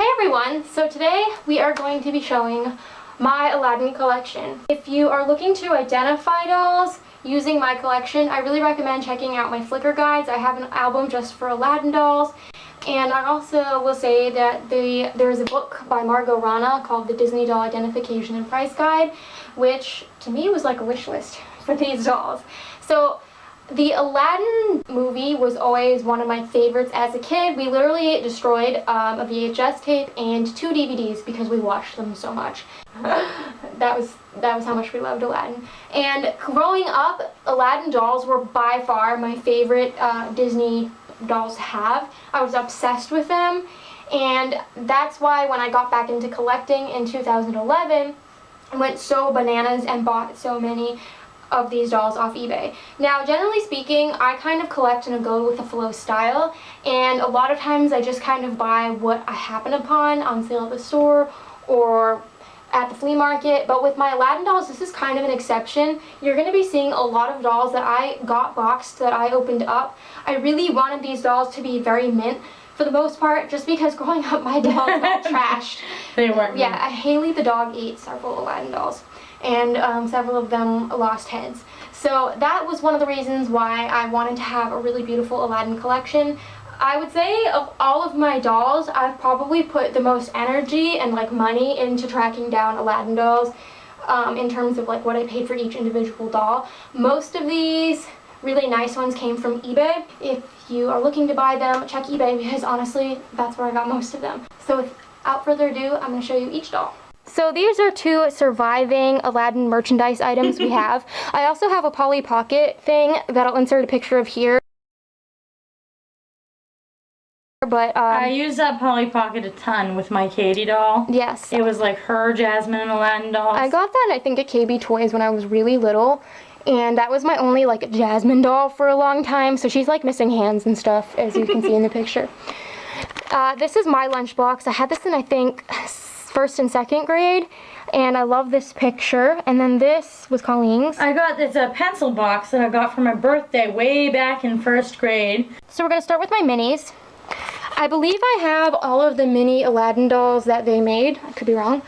Hey everyone! So today we are going to be showing my Aladdin collection. If you are looking to identify dolls using my collection, I really recommend checking out my Flickr guides. I have an album just for Aladdin dolls. And I also will say that there's a book by Margot Rana called The Disney Doll Identification and Price Guide, which to me was like a wish list for these dolls. So the Aladdin movie was always one of my favorites as a kid. We literally destroyed a VHS tape and 2 DVDs because we watched them so much. That was how much we loved Aladdin. And growing up, Aladdin dolls were by far my favorite Disney dolls to have. I was obsessed with them, and that's why when I got back into collecting in 2011, I went so bananas and bought so many of these dolls off eBay. Now, generally speaking, I kind of collect in a go with the flow style, and a lot of times I just kind of buy what I happen upon on sale at the store or at the flea market. But with my Aladdin dolls, this is kind of an exception. You're going to be seeing a lot of dolls that I got boxed that I opened up. I really wanted these dolls to be very mint for the most part, just because growing up my dolls got trashed. They weren't. Yeah, Haley the dog ate several Aladdin dolls, and several of them lost heads. So that was one of the reasons why I wanted to have a really beautiful Aladdin collection. I would say of all of my dolls, I've probably put the most energy and like money into tracking down Aladdin dolls in terms of like what I paid for each individual doll. Most of these really nice ones came from eBay. If you are looking to buy them, check eBay because honestly, that's where I got most of them. So without further ado, I'm going to show you each doll. So these are 2 surviving Aladdin merchandise items we have. I also have a Polly Pocket thing that I'll insert a picture of here. But I used that Polly Pocket a ton with my Katie doll. Yes. It was like her Jasmine and Aladdin dolls. I got that, I think, at KB Toys when I was really little. And that was my only like Jasmine doll for a long time. So she's like missing hands and stuff, as you can see in the picture. This is my lunchbox. I had this in, I think, 1st and 2nd grade. And I love this picture. And then this was Colleen's. It's a pencil box that I got for my birthday way back in 1st grade. So we're going to start with my minis. I believe I have all of the mini Aladdin dolls that they made. I could be wrong.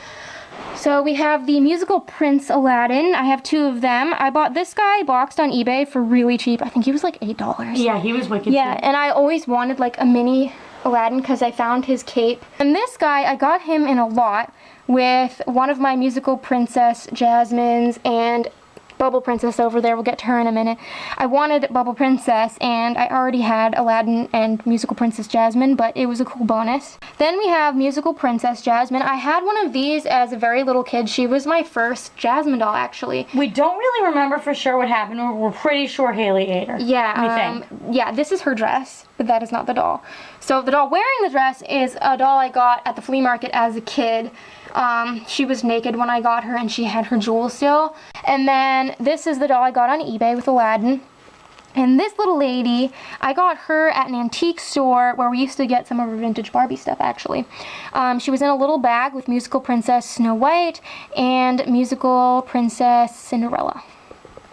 So we have the musical Prince Aladdin. I have 2 of them. I bought this guy boxed on eBay for really cheap. I think he was like $8. Yeah, he was wicked. Yeah, and I always wanted like a mini Aladdin because I found his cape. And this guy, I got him in a lot with one of my musical Princess Jasmines and Bubble Princess over there. We'll get to her in a minute. I wanted Bubble Princess, and I already had Aladdin and Musical Princess Jasmine, but it was a cool bonus. Then we have Musical Princess Jasmine. I had one of these as a very little kid. She was my first Jasmine doll, actually. We don't really remember for sure what happened. We're pretty sure Haley ate her. Yeah, we think. Yeah, this is her dress, but that is not the doll. So the doll wearing the dress is a doll I got at the flea market as a kid. She was naked when I got her, and she had her jewels still. And then this is the doll I got on eBay with Aladdin. And this little lady, I got her at an antique store where we used to get some of her vintage Barbie stuff, actually. She was in a little bag with Musical Princess Snow White and Musical Princess Cinderella.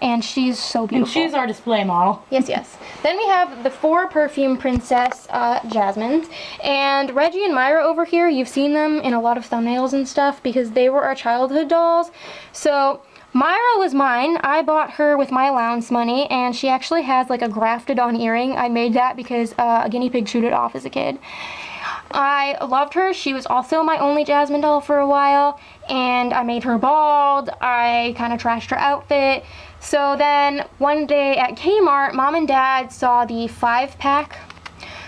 And she's so beautiful. And she's our display model. Yes, yes. Then we have the 4 Perfume Princess Jasmines. And Reggie and Myra over here, you've seen them in a lot of thumbnails and stuff because they were our childhood dolls. So Myra was mine. I bought her with my allowance money, and she actually has like a grafted on earring. I made that because a guinea pig chewed it off as a kid. I loved her. She was also my only Jasmine doll for a while, and I made her bald. I kind of trashed her outfit. So then one day at Kmart, Mom and Dad saw the 5-pack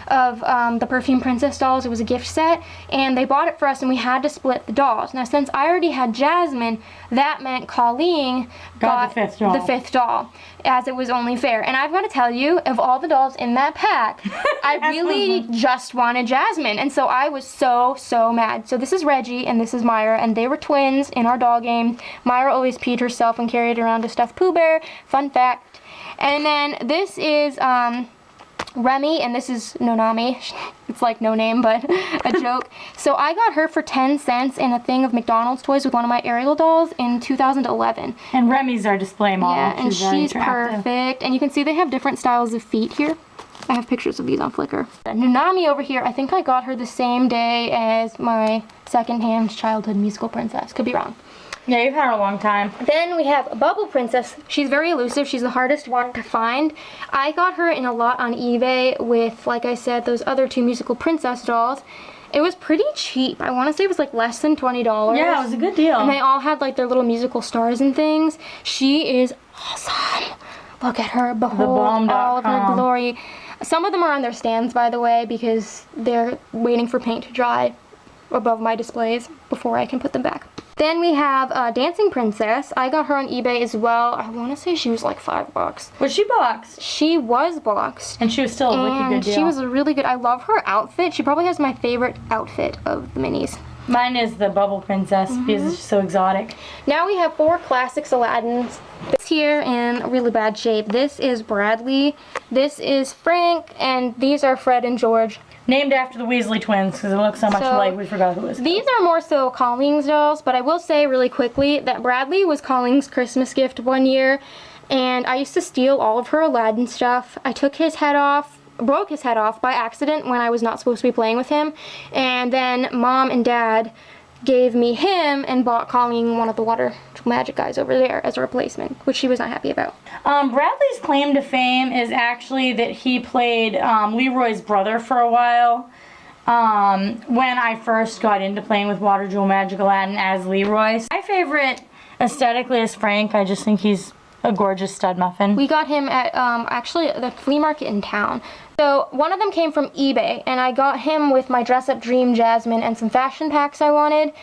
of the Perfume Princess dolls. It was a gift set, and they bought it for us, and we had to split the dolls. Now, since I already had Jasmine, that meant Colleen got the 5th doll, as it was only fair. And I've got to tell you, of all the dolls in that pack, I really just wanted Jasmine, and so I was so mad. So this is Reggie, and this is Myra, and they were twins in our doll game. Myra always peed herself and carried around a stuffed Pooh Bear. Fun fact. And then this is Remy, and this is Nonami. It's like no name, but a joke. So I got her for 10 cents in a thing of McDonald's toys with one of my Ariel dolls in 2011. And Remy's our display model. Yeah, and she's perfect. And you can see they have different styles of feet here. I have pictures of these on Flickr. Nanami over here, I think I got her the same day as my secondhand childhood musical princess. Could be wrong. Yeah, you've had her a long time. Then we have Bubble Princess. She's very elusive. She's the hardest one to find. I got her in a lot on eBay with, like I said, those other 2 musical princess dolls. It was pretty cheap. I want to say it was like less than $20. Yeah, it was a good deal. And they all had like their little musical stars and things. She is awesome. Look at her. Behold all of her glory. Some of them are on their stands, by the way, because they're waiting for paint to dry above my displays before I can put them back. Then we have Dancing Princess. I got her on eBay as well. I want to say she was like $5. Was she boxed? She was boxed. And she was still a wicked good deal. She was really good. I love her outfit. She probably has my favorite outfit of the minis. Mine is the Bubble Princess because it's so exotic. Now we have 4 classics Aladdins. This here in really bad shape. This is Bradley. This is Frank. And these are Fred and George. Named after the Weasley twins because they look so much alike we forgot who it was. These are more so Colleen's dolls, but I will say really quickly that Bradley was Colleen's Christmas gift one year, and I used to steal all of her Aladdin stuff. I took his head off, broke his head off by accident when I was not supposed to be playing with him, and then Mom and Dad gave me him and bought Colleen one of the water magic guys over there as a replacement, which she was not happy about. Bradley's claim to fame is actually that he played Leroy's brother for a while when I first got into playing with Water Jewel Magic Aladdin as Leroy. My favorite aesthetically is Frank. I just think he's a gorgeous stud muffin. We got him at actually the flea market in town. So one of them came from eBay, and I got him with my Dress Up Dream Jasmine and some fashion packs I wanted.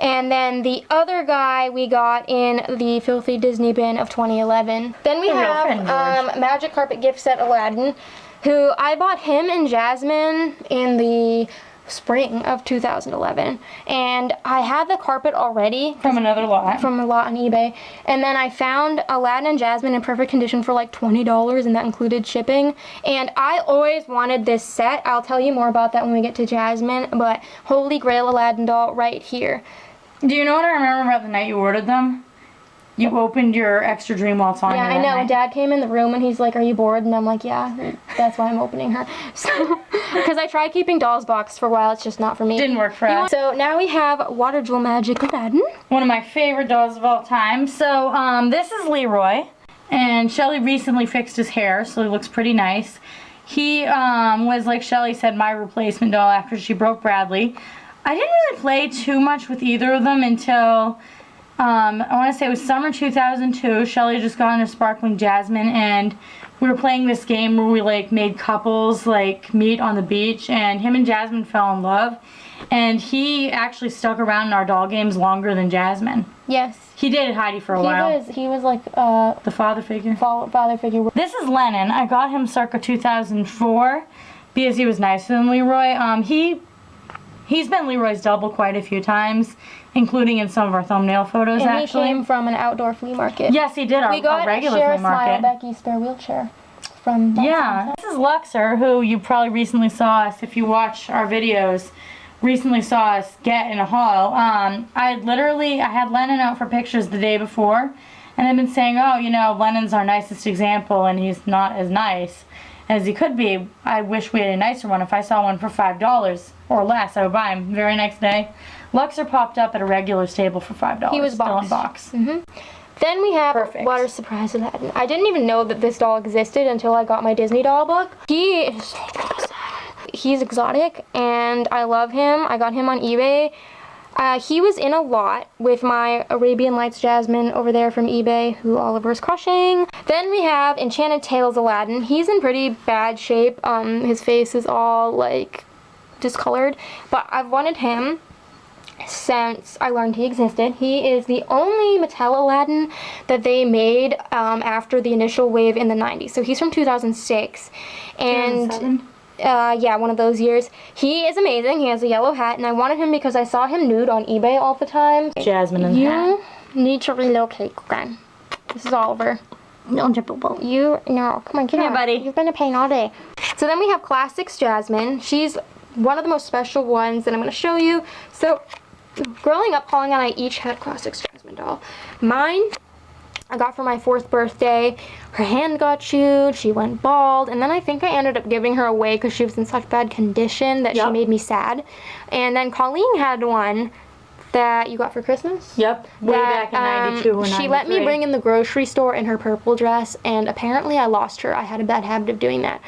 And then the other guy we got in the Filthy Disney bin of 2011. Then we have Magic Carpet Gift Set Aladdin, who I bought him and Jasmine in the spring of 2011, and I had the carpet already from another lot. From a lot on eBay, and then I found Aladdin and Jasmine in perfect condition for like $20, and that included shipping. And I always wanted this set. I'll tell you more about that when we get to Jasmine, but Holy Grail Aladdin doll right here. Do you know what I remember about the night you ordered them? You opened your extra dream while it's on. Yeah, I know. And Dad came in the room and he's like, "Are you bored?" And I'm like, "Yeah, that's why I'm opening her." So, because I tried keeping dolls boxed for a while, it's just not for me. Didn't work for us. So now we have Water Jewel Magic Aladdin. One of my favorite dolls of all time. So this is Leroy, and Shelly recently fixed his hair, so he looks pretty nice. He was, like Shelly said, my replacement doll after she broke Bradley. I didn't really play too much with either of them until I want to say it was summer 2002. Shelly just got into Sparkling Jasmine, and we were playing this game where we like made couples like meet on the beach, and him and Jasmine fell in love, and he actually stuck around in our doll games longer than Jasmine. Yes. He dated Heidi for a while. He was like the father figure. Father figure. This is Lennon. I got him circa 2004 because he was nicer than Leroy. He's been Leroy's double quite a few times, including in some of our thumbnail photos, and actually. He came from an outdoor flea market. Yes, he did, our regular flea market. Smile Becky's spare wheelchair from Yeah. This is Luxor, who you probably recently saw us, if you watch our videos, recently saw us get in a haul. I had Lennon out for pictures the day before, and I've been saying, oh, you know, Lennon's our nicest example, and he's not as nice as he could be. I wish we had a nicer one. If I saw one for $5 or less, I would buy him. Very next day, Luxor popped up at a regular stable for $5. He was still in box. Mm-hmm. Then we have Water Surprise Aladdin. I didn't even know that this doll existed until I got my Disney doll book. He is so awesome. He's exotic, and I love him. I got him on eBay. He was in a lot with my Arabian Lights Jasmine over there from eBay, who Oliver's crushing. Then we have Enchanted Tales Aladdin. He's in pretty bad shape. His face is all like discolored, but I've wanted him since I learned he existed. He is the only Mattel Aladdin that they made after the initial wave in the 90s. So he's from 2006. And 2007? Yeah, one of those years. He is amazing. He has a yellow hat, and I wanted him because I saw him nude on eBay all the time. Jasmine and You need to relocate, okay? This is Oliver. No, Jibble. No, come on, get Here, out. buddy. You've been in pain all day. So then we have Classics Jasmine. She's one of the most special ones that I'm going to show you. So, growing up, Holly and I each had a Classics Jasmine doll. Mine I got for my 4th birthday. Her hand got chewed, she went bald, and then I think I ended up giving her away because she was in such bad condition that she made me sad. And then Colleen had one that you got for Christmas? Yep, way back in 92 or 93. She let me bring in the grocery store in her purple dress, and apparently I lost her. I had a bad habit of doing that.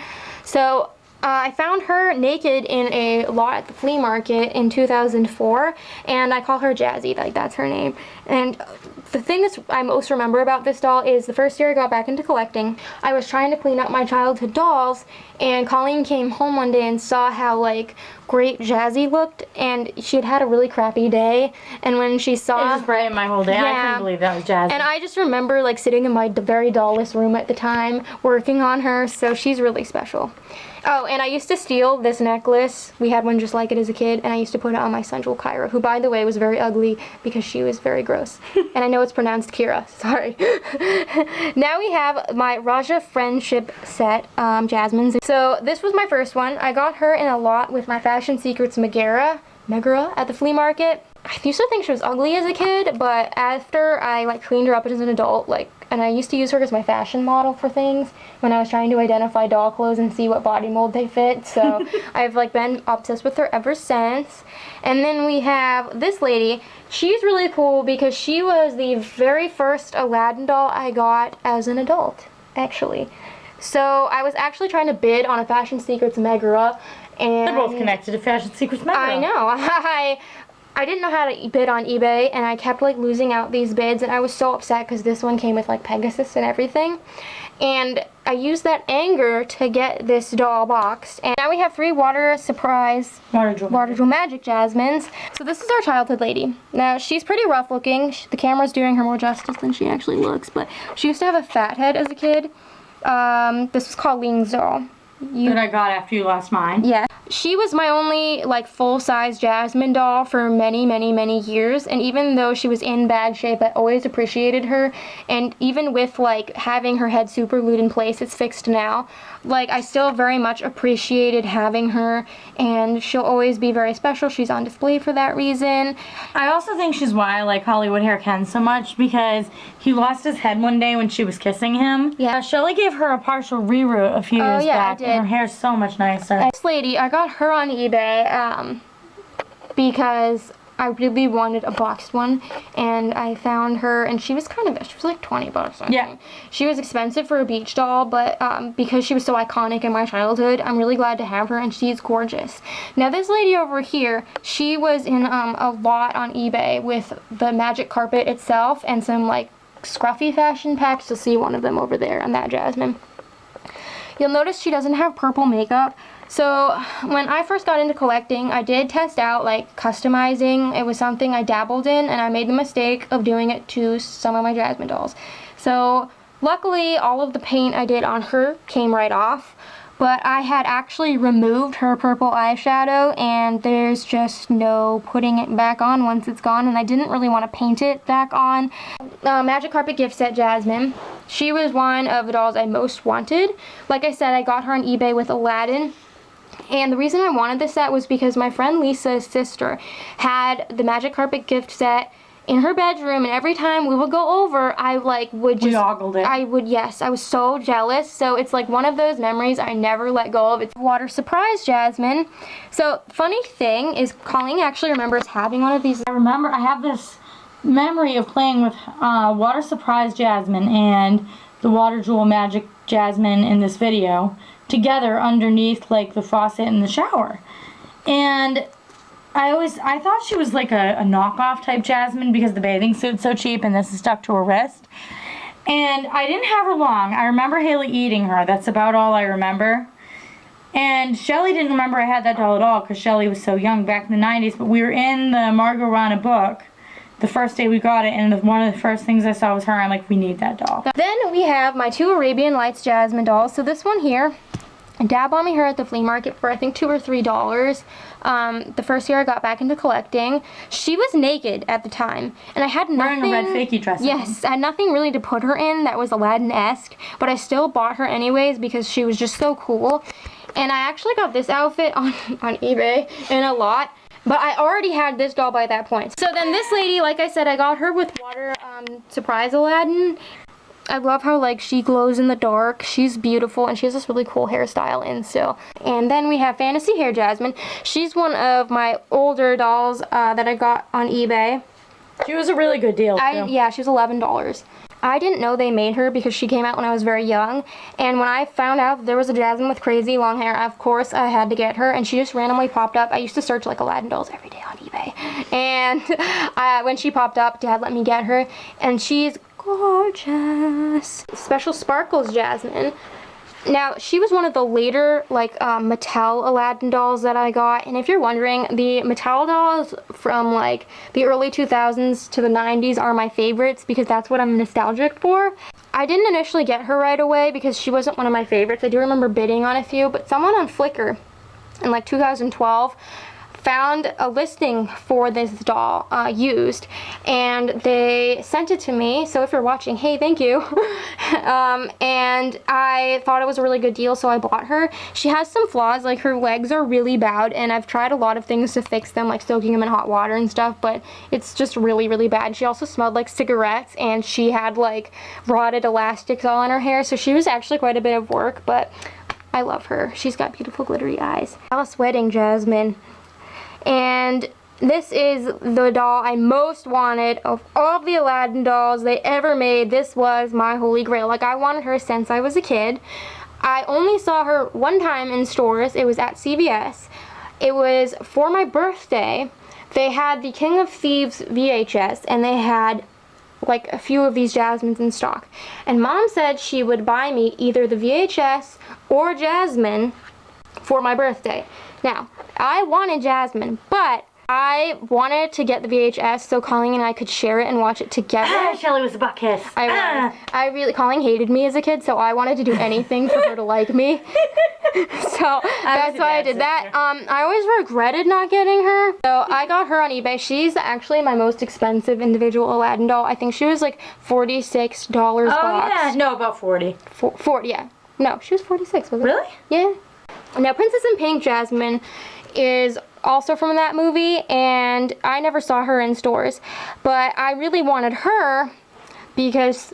So I found her naked in a lot at the flea market in 2004, and I call her Jazzy, like that's her name. And the thing that I most remember about this doll is the first year I got back into collecting, I was trying to clean up my childhood dolls, and Colleen came home one day and saw how like great Jazzy looked, and she had had a really crappy day, and when she saw... It just brightened my whole day. I couldn't believe that was Jazzy. And I just remember like sitting in my very doll-less room at the time, working on her, so she's really special. Oh, and I used to steal this necklace. We had one just like it as a kid, and I used to put it on my son, Jewel Kyra, who, by the way, was very ugly because she was very gross. And I know it's pronounced Kira. Sorry. Now we have my Raja Friendship set, Jasmine's. So this was my first one. I got her in a lot with my Fashion Secrets Megara at the flea market. I used to think she was ugly as a kid, but after I like cleaned her up as an adult, and I used to use her as my fashion model for things when I was trying to identify doll clothes and see what body mold they fit. So I've like been obsessed with her ever since. And then we have this lady. She's really cool because she was the very first Aladdin doll I got as an adult, actually. So I was actually trying to bid on a Fashion Secrets Megara, and they're both connected to Fashion Secrets Megara. I know. I didn't know how to bid on eBay, and I kept like losing out these bids, and I was so upset because this one came with like Pegasus and everything. And I used that anger to get this doll boxed. And now we have 3 Water Jewel Magic Jasmines. So this is our childhood lady. Now she's pretty rough looking. The camera's doing her more justice than she actually looks, but she used to have a fat head as a kid. This was Colleen's doll. That I got after you lost mine. Yeah. She was my only like full-size Jasmine doll for many, many, many years, and even though she was in bad shape, I always appreciated her. And even with like having her head super glued in place, it's fixed now, like I still very much appreciated having her, and she'll always be very special. She's on display for that reason. I also think she's why I like Hollywood Hair Ken so much, because he lost his head one day when she was kissing him. Yeah. Shelly gave her a partial reroot a few years back, and her hair's so much nicer. This lady, I got her on eBay because I really wanted a boxed one, and I found her, and she was like 20 bucks. I think. She was expensive for a beach doll, but because she was so iconic in my childhood, I'm really glad to have her, and she's gorgeous. Now this lady over here, she was in a lot on eBay with the magic carpet itself and some like scruffy fashion packs. You'll see one of them over there on that Jasmine. You'll notice she doesn't have purple makeup. So when I first got into collecting, I did test out like customizing. It was something I dabbled in, and I made the mistake of doing it to some of my Jasmine dolls. So luckily all of the paint I did on her came right off, but I had actually removed her purple eyeshadow, and there's just no putting it back on once it's gone, and I didn't really want to paint it back on. Magic Carpet gift set Jasmine. She was one of the dolls I most wanted. Like I said, I got her on eBay with Aladdin. And the reason I wanted this set was because my friend Lisa's sister had the Magic Carpet gift set in her bedroom, and every time we would go over, I like would just... We ogled it. Yes, I was so jealous. So it's like one of those memories I never let go of. It's Water Surprise Jasmine. So funny thing is Colleen actually remembers having one of these. I remember, I have this memory of playing with Water Surprise Jasmine and the Water Jewel Magic Jasmine in this video together underneath like the faucet in the shower. And I thought she was like a knockoff type Jasmine because the bathing suit's so cheap and this is stuck to her wrist. And I didn't have her long. I remember Haley eating her. That's about all I remember. And Shelly didn't remember I had that doll at all because Shelly was so young back in the 90s. But we were in the Margot Rana book the first day we got it, and one of the first things I saw was her. I'm like, we need that doll. Then we have my 2 Arabian Lights Jasmine dolls. So this one here, Dad bought me her at the flea market for I think $2 or $3. The first year I got back into collecting. She was naked at the time, and I had nothing. Wearing a red fakey dress. Yes, I had nothing really to put her in that was Aladdin-esque, but I still bought her anyways because she was just so cool. And I actually got this outfit on eBay in a lot. But I already had this doll by that point. So then this lady, like I said, I got her with Water Surprise Aladdin. I love how like she glows in the dark. She's beautiful and she has this really cool hairstyle in still. And then we have Fantasy Hair Jasmine. She's one of my older dolls that I got on eBay. She was a really good deal too. Yeah, she was $11. I didn't know they made her because she came out when I was very young, and when I found out there was a Jasmine with crazy long hair, of course I had to get her, and she just randomly popped up. I used to search like Aladdin dolls every day on eBay, and when she popped up, Dad let me get her, and she's gorgeous. Special Sparkles Jasmine. Now, she was one of the later, like, Mattel Aladdin dolls that I got. And if you're wondering, the Mattel dolls from, like, the early 2000s to the 90s are my favorites because that's what I'm nostalgic for. I didn't initially get her right away because she wasn't one of my favorites. I do remember bidding on a few, but someone on Flickr in, like, 2012 found a listing for this doll used, and they sent it to me. So if you're watching, hey, thank you. And I thought it was a really good deal, so I bought her. She has some flaws, like her legs are really bad, and I've tried a lot of things to fix them, like soaking them in hot water and stuff, but it's just really, really bad. She also smelled like cigarettes, and she had like rotted elastics all in her hair, so she was actually quite a bit of work, but I love her. She's got beautiful glittery eyes. Alice Wedding Jasmine. And this is the doll I most wanted of all of the Aladdin dolls they ever made. This was my holy grail. Like, I wanted her since I was a kid. I only saw her one time in stores. It was at CVS. It was for my birthday. They had the King of Thieves VHS, and they had like a few of these Jasmines in stock. And Mom said she would buy me either the VHS or Jasmine for my birthday. Now, I wanted Jasmine, but I wanted to get the VHS so Colleen and I could share it and watch it together. Shelly was a butt kiss. Colleen hated me as a kid, so I wanted to do anything for her to like me. So that's why I did that. I always regretted not getting her. So I got her on eBay. She's actually my most expensive individual Aladdin doll. I think she was like $46 box. Oh yeah, no, about 40. 40, yeah. No, she was 46, was it? Really? Yeah. Now, Princess in Pink Jasmine is also from that movie, and I never saw her in stores, but I really wanted her because,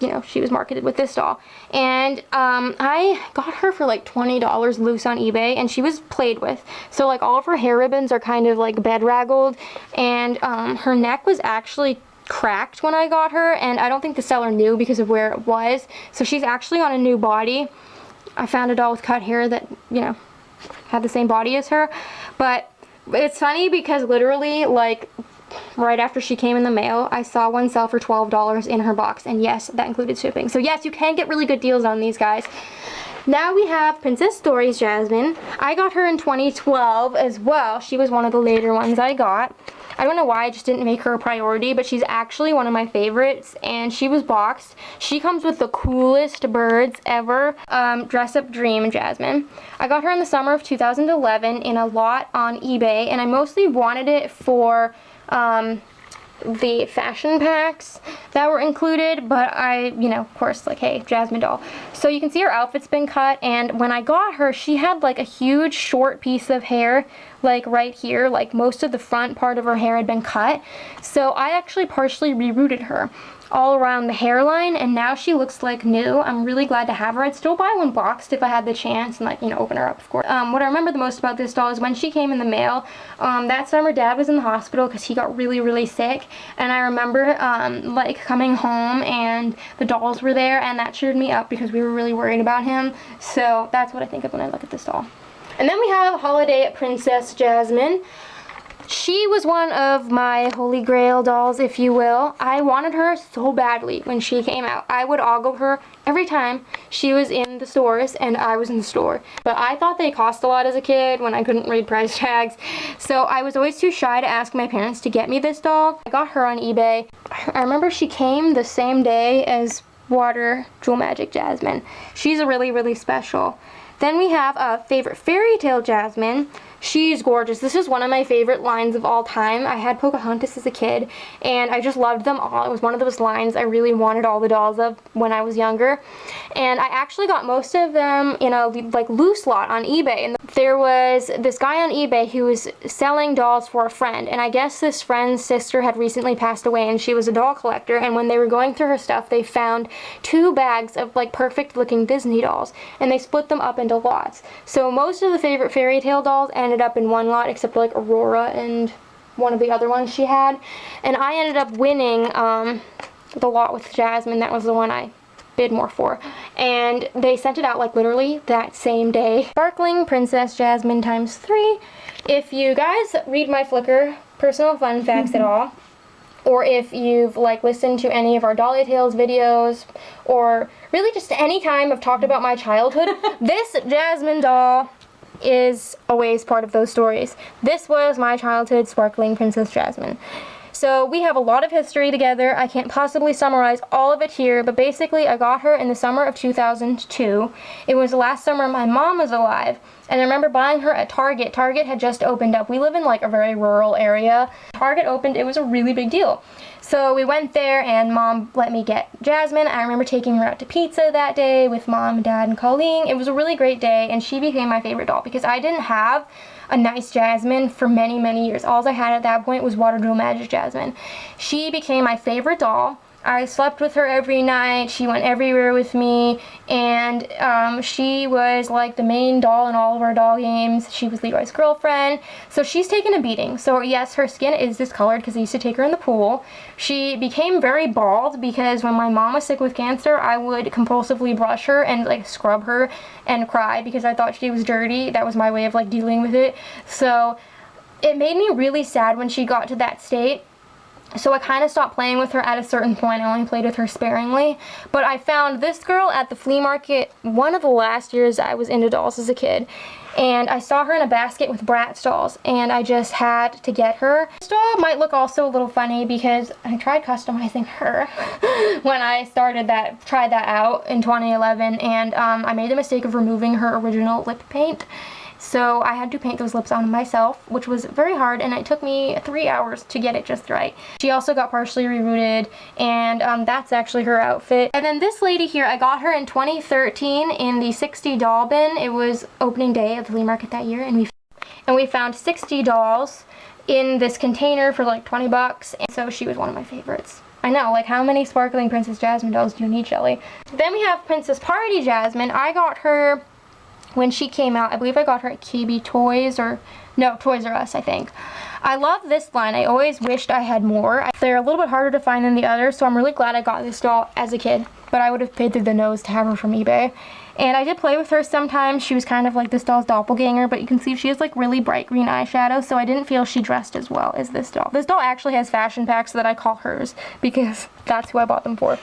you know, she was marketed with this doll, and I got her for like $20 loose on eBay, and she was played with, so like all of her hair ribbons are kind of like bedraggled, and her neck was actually cracked when I got her, and I don't think the seller knew because of where it was, so she's actually on a new body. I found a doll with cut hair that, you know, had the same body as her. But it's funny because literally, like, right after she came in the mail, I saw one sell for $12 in her box. And yes, that included shipping. So yes, you can get really good deals on these guys. Now we have Princess Stories Jasmine. I got her in 2012 as well. She was one of the later ones I got. I don't know why I just didn't make her a priority, but she's actually one of my favorites, and she was boxed. She comes with the coolest birds ever. Dress Up Dream Jasmine. I got her in the summer of 2011 in a lot on eBay, and I mostly wanted it for the fashion packs that were included, but I, you know, of course, like, hey, Jasmine doll. So you can see her outfit's been cut, and when I got her, she had like a huge short piece of hair, like right here, like most of the front part of her hair had been cut. So I actually partially rerouted her all around the hairline, and now she looks like new. I'm really glad to have her. I'd still buy one boxed if I had the chance and, like, you know, open her up, of course. What I remember the most about this doll is when she came in the mail, that summer Dad was in the hospital because he got really, really sick, and I remember like coming home and the dolls were there, and that cheered me up because we were really worried about him. So that's what I think of when I look at this doll. And then we have Holiday Princess Jasmine. She was one of my holy grail dolls, if you will. I wanted her so badly when she came out. I would ogle her every time she was in the stores and I was in the store. But I thought they cost a lot as a kid when I couldn't read price tags. So I was always too shy to ask my parents to get me this doll. I got her on eBay. I remember she came the same day as Water Jewel Magic Jasmine. She's a really, really special. Then we have a favorite fairy tale Jasmine. She's gorgeous. This is one of my favorite lines of all time. I had Pocahontas as a kid, and I just loved them all. It was one of those lines I really wanted all the dolls of when I was younger. And I actually got most of them in a like loose lot on eBay. And there was this guy on eBay who was selling dolls for a friend, and I guess this friend's sister had recently passed away, and she was a doll collector. And when they were going through her stuff, they found 2 bags of like perfect looking Disney dolls, and they split them up into lots. So most of the favorite fairy tale dolls ended up in one lot, except for like Aurora and one of the other ones she had. And I ended up winning the lot with Jasmine. That was the one I bid more for, and they sent it out like literally that same day. Sparkling Princess Jasmine ×3. If you guys read my Flickr personal fun facts at all, or if you've like listened to any of our Dolly Tales videos, or really just any time I've talked about my childhood, this Jasmine doll is always part of those stories. This was my childhood Sparkling Princess Jasmine. So we have a lot of history together. I can't possibly summarize all of it here, but basically I got her in the summer of 2002. It was the last summer my mom was alive, and I remember buying her at Target. Target had just opened up. We live in like a very rural area. Target opened, it was a really big deal. So we went there and Mom let me get Jasmine. I remember taking her out to pizza that day with Mom, Dad, and Colleen. It was a really great day, and she became my favorite doll because I didn't have a nice Jasmine for many, many years. All I had at that point was Water Drill Magic Jasmine. She became my favorite doll. I slept with her every night. She went everywhere with me, and she was like the main doll in all of our doll games. She was Leroy's girlfriend, so she's taken a beating. So yes, her skin is discolored because I used to take her in the pool. She became very bald because when my mom was sick with cancer, I would compulsively brush her and like scrub her and cry because I thought she was dirty. That was my way of like dealing with it. So it made me really sad when she got to that state. So I kind of stopped playing with her at a certain point. I only played with her sparingly. But I found this girl at the flea market one of the last years I was into dolls as a kid. And I saw her in a basket with Bratz dolls, and I just had to get her. This doll might look also a little funny because I tried customizing her when I tried that out in 2011, and I made the mistake of removing her original lip paint. So I had to paint those lips on myself, which was very hard, and it took me 3 hours to get it just right. She also got partially rerouted, and that's actually her outfit. And then this lady here, I got her in 2013 in the 60 doll bin. It was opening day of the flea market that year, and we found 60 dolls in this container for like 20 bucks, and so she was one of my favorites. I know, like how many Sparkling Princess Jasmine dolls do you need, Shelly? Then we have Princess Party Jasmine. I got her when she came out. I believe I got her at KB Toys, or no, Toys R Us, I think. I love this line. I always wished I had more. They're a little bit harder to find than the others, so I'm really glad I got this doll as a kid, but I would have paid through the nose to have her from eBay. And I did play with her sometimes. She was kind of like this doll's doppelganger, but you can see she has like really bright green eyeshadow, so I didn't feel she dressed as well as this doll. This doll actually has fashion packs that I call hers because that's who I bought them for.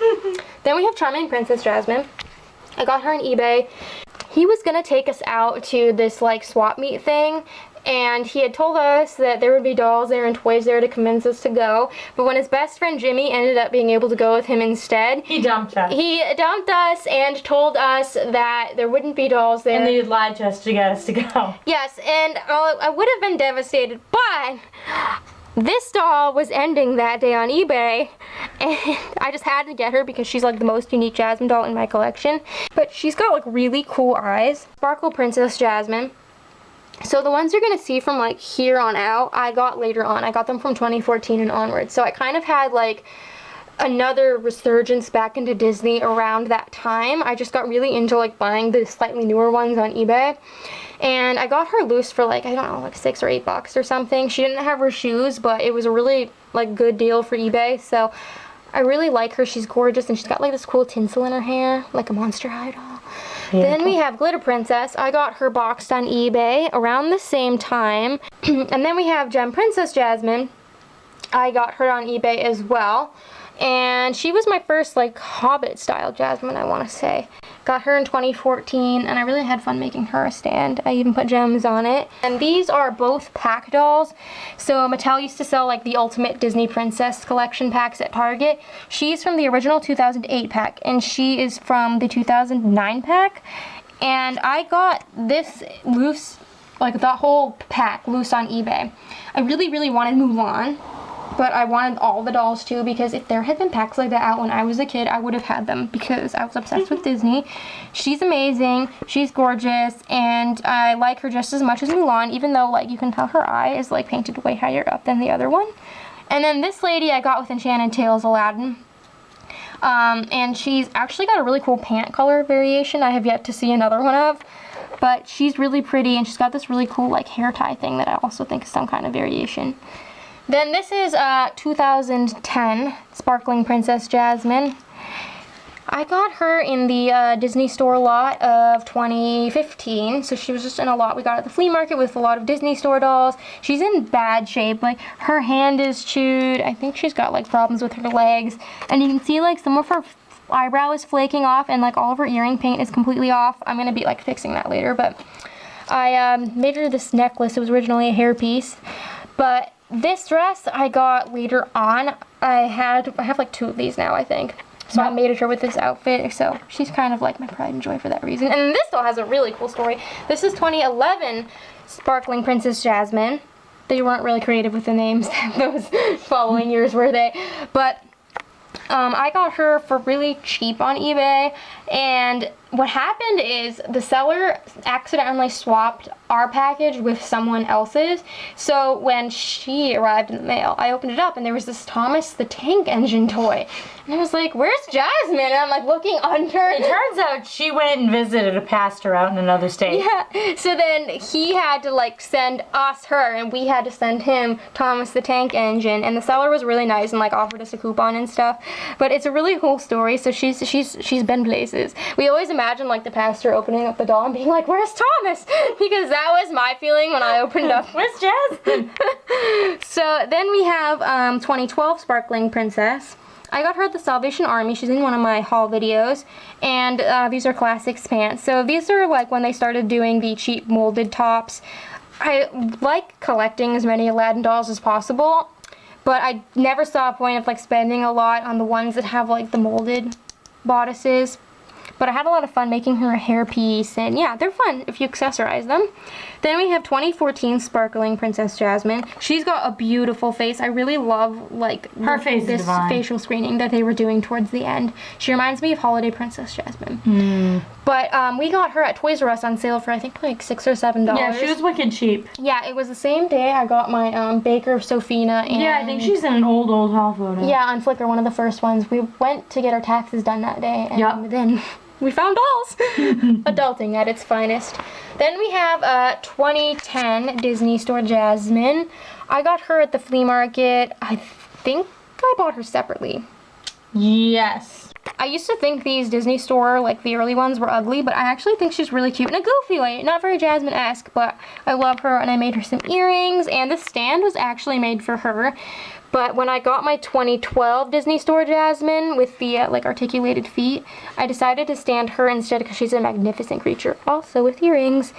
Then we have Charming Princess Jasmine. I got her on eBay. He was gonna take us out to this like swap meet thing, and he had told us that there would be dolls there and toys there to convince us to go, but when his best friend Jimmy ended up being able to go with him instead, He dumped us. He dumped us and told us that there wouldn't be dolls there. And they lied to us to get us to go. Yes, and I would have been devastated, but this doll was ending that day on eBay, and I just had to get her because she's like the most unique Jasmine doll in my collection. But she's got like really cool eyes. Sparkle Princess Jasmine. So the ones you're going to see from like here on out, I got later on. I got them from 2014 and onwards. So I kind of had like another resurgence back into Disney around that time. I just got really into like buying the slightly newer ones on eBay. And I got her loose for like, I don't know, like $6 or $8 or something. She didn't have her shoes, but it was a really like good deal for eBay. So I really like her. She's gorgeous, and she's got like this cool tinsel in her hair, like a Monster High doll. Yeah. Then we have Glitter Princess. I got her boxed on eBay around the same time. And then we have Gem Princess Jasmine. I got her on eBay as well. And she was my first like Hobbit style Jasmine, I want to say. Got her in 2014, and I really had fun making her a stand. I even put gems on it. And these are both pack dolls. So Mattel used to sell like the Ultimate Disney Princess collection packs at Target. She's from the original 2008 pack, and she is from the 2009 pack. And I got this loose like that whole pack loose on eBay. I really, really wanted Mulan, but I wanted all the dolls too, because if there had been packs like that out when I was a kid, I would have had them because I was obsessed with Disney. She's amazing, she's gorgeous, and I like her just as much as Mulan, even though like you can tell her eye is like painted way higher up than the other one. And then this lady I got with Enchanted Tales, Aladdin. And she's actually got a really cool pant color variation I have yet to see another one of. But she's really pretty, and she's got this really cool like hair tie thing that I also think is some kind of variation. Then this is 2010 Sparkling Princess Jasmine. I got her in the Disney store lot of 2015, so she was just in a lot we got at the flea market with a lot of Disney store dolls. She's in bad shape, like her hand is chewed, I think she's got like problems with her legs, and you can see like some of her eyebrow is flaking off, and like all of her earring paint is completely off. I'm gonna be like fixing that later, but I made her this necklace. It was originally a hairpiece, but this dress I got later on. I have like 2 of these now, I think. So I mated her with this outfit, so she's kind of like my pride and joy for that reason. And this doll has a really cool story. This is 2011 Sparkling Princess Jasmine. They weren't really creative with the names those following years, were they? But I got her for really cheap on eBay, and what happened is the seller accidentally swapped our package with someone else's. So when she arrived in the mail, I opened it up and there was this Thomas the Tank Engine toy. And I was like, where's Jasmine? And I'm like looking under. It turns out she went and visited a pastor out in another state. Yeah, so then he had to like send us her, and we had to send him Thomas the Tank Engine, and the seller was really nice and like offered us a coupon and stuff. But it's a really cool story, so she's been places. We always imagine like the pastor opening up the doll and being like, where's Thomas? Because that was my feeling when I opened up. Where's Jasmine? So then we have 2012 Sparkling Princess. I got her at the Salvation Army. She's in one of my haul videos, and these are classics pants. So these are like when they started doing the cheap molded tops. I like collecting as many Aladdin dolls as possible, but I never saw a point of like spending a lot on the ones that have like the molded bodices. But I had a lot of fun making her a hairpiece, and yeah, they're fun if you accessorize them. Then we have 2014 Sparkling Princess Jasmine. She's got a beautiful face. I really love like her face this is divine. Facial screening that they were doing towards the end. She reminds me of Holiday Princess Jasmine. But we got her at Toys R Us on sale for I think like $6 or $7. Yeah, she was wicked cheap. Yeah, it was the same day I got my Baker Sophina. And yeah, I think she's in an old haul photo. yeah, on Flickr, one of the first ones. We went to get our taxes done that day, and then we found dolls. Adulting at its finest. Then we have 2010 Disney Store Jasmine. I got her at the flea market. I think I bought her separately. Yes. I used to think these Disney Store, like the early ones, were ugly, but I actually think she's really cute in a goofy way. Not very Jasmine-esque, but I love her, and I made her some earrings, and this stand was actually made for her. But when I got my 2012 Disney Store Jasmine with the like articulated feet, I decided to stand her instead because she's a magnificent creature, also with earrings.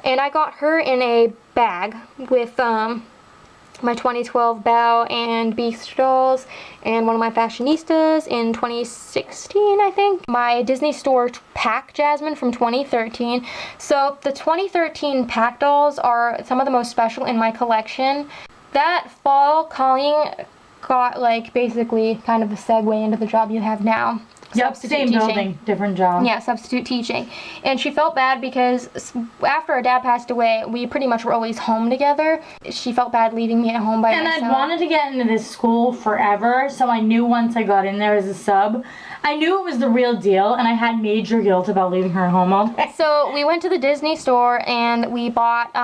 And I got her in a bag with my 2012 Bow and Beast dolls and one of my fashionistas in 2016, I think. My Disney Store pack Jasmine from 2013. So the 2013 pack dolls are some of the most special in my collection. That fall, Colleen got like basically kind of a segue into the job you have now. Yep, same teaching. building, different job. Yeah, substitute teaching. And she felt bad because after our dad passed away, we pretty much were always home together. She felt bad leaving me at home by myself. And I'd wanted to get into this school forever, so I knew once I got in there as a sub, I knew it was the real deal, and I had major guilt about leaving her at home all day. So we went to the Disney Store and we bought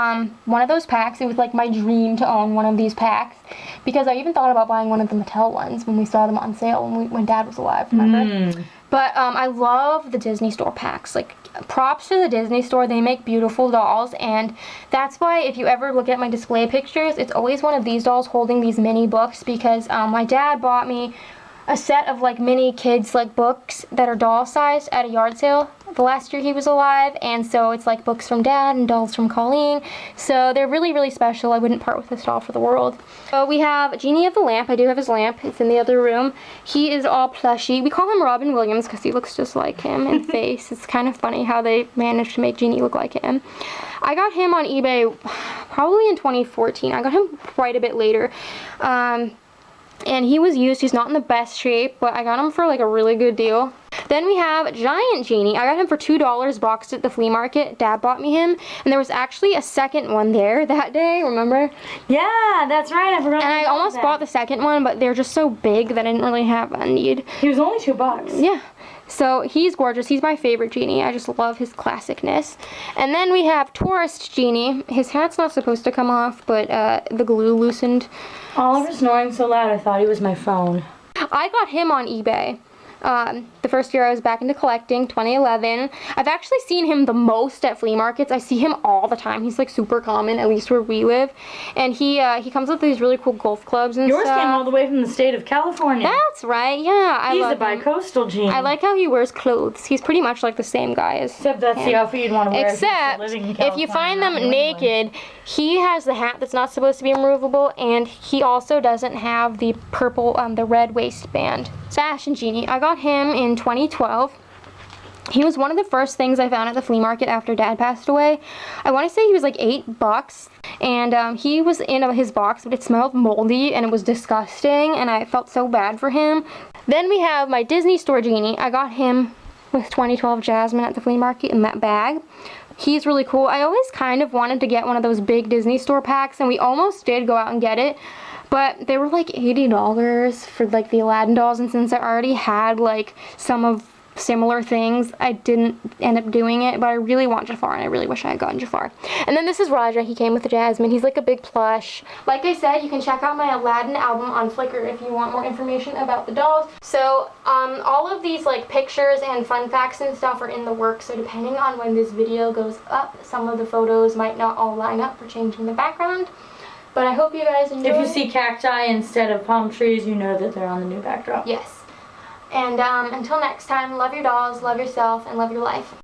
one of those packs. It was like my dream to own one of these packs because I even thought about buying one of the Mattel ones when we saw them on sale when Dad was alive, remember? But I love the Disney Store packs. Like, props to the Disney Store. They make beautiful dolls, and that's why if you ever look at my display pictures, it's always one of these dolls holding these mini books because my dad bought me a set of like mini kids like books that are doll sized at a yard sale the last year he was alive, and so it's like books from Dad and dolls from Colleen. So they're really, really special. I wouldn't part with this doll for the world. So we have Genie of the lamp. I do have his lamp. It's in the other room. He is all plushy. We call him Robin Williams because he looks just like him in face. It's kind of funny how they managed to make Genie look like him. I got him on eBay probably in 2014. I got him quite a bit later. And he was used. He's not in the best shape, but I got him for like a really good deal. Then we have Giant Genie. I got him for $2 boxed at the flea market. Dad bought me him. And there was actually a second one there that day, remember? Yeah, that's right. I forgot. And I almost bought the second one, but they're just so big that I didn't really have a need. He was only $2. Yeah. So he's gorgeous. He's my favorite Genie. I just love his classicness. And then we have Tourist Genie. His hat's not supposed to come off, but the glue loosened. Oliver's snoring so loud I thought he was my phone. I got him on eBay. The first year I was back into collecting, 2011. I've actually seen him the most at flea markets. I see him all the time. He's like super common, at least where we live. And he comes with these really cool golf clubs and Yours stuff. came all the way from the state of California. That's right, yeah. He's love a bi-coastal Genie. I like how he wears clothes. He's pretty much like the same guy as Except that's him. the outfit you'd want to wear Except, if you're living in if California, you find not them New England. naked, he has the hat that's not supposed to be removable, and he also doesn't have the purple, the red waistband. Fashion Genie. I got him in 2012. He was one of the first things I found at the flea market after Dad passed away. I want to say he was like $8, and he was in his box, but it smelled moldy, and it was disgusting, and I felt so bad for him. Then we have my Disney Store Genie. I got him with 2012 Jasmine at the flea market in that bag. He's really cool. I always kind of wanted to get one of those big Disney Store packs, and we almost did go out and get it, but they were like $80 for like the Aladdin dolls, and since I already had like some of similar things, I didn't end up doing it, but I really want Jafar, and I really wish I had gotten Jafar. And then this is Raja. He came with the Jasmine. He's like a big plush. Like I said, you can check out my Aladdin album on Flickr if you want more information about the dolls. So all of these like pictures and fun facts and stuff are in the works, so depending on when this video goes up, some of the photos might not all line up for changing the background. But I hope you guys enjoy. If you see cacti instead of palm trees, you know that they're on the new backdrop. Yes. And until next time, love your dolls, love yourself, and love your life.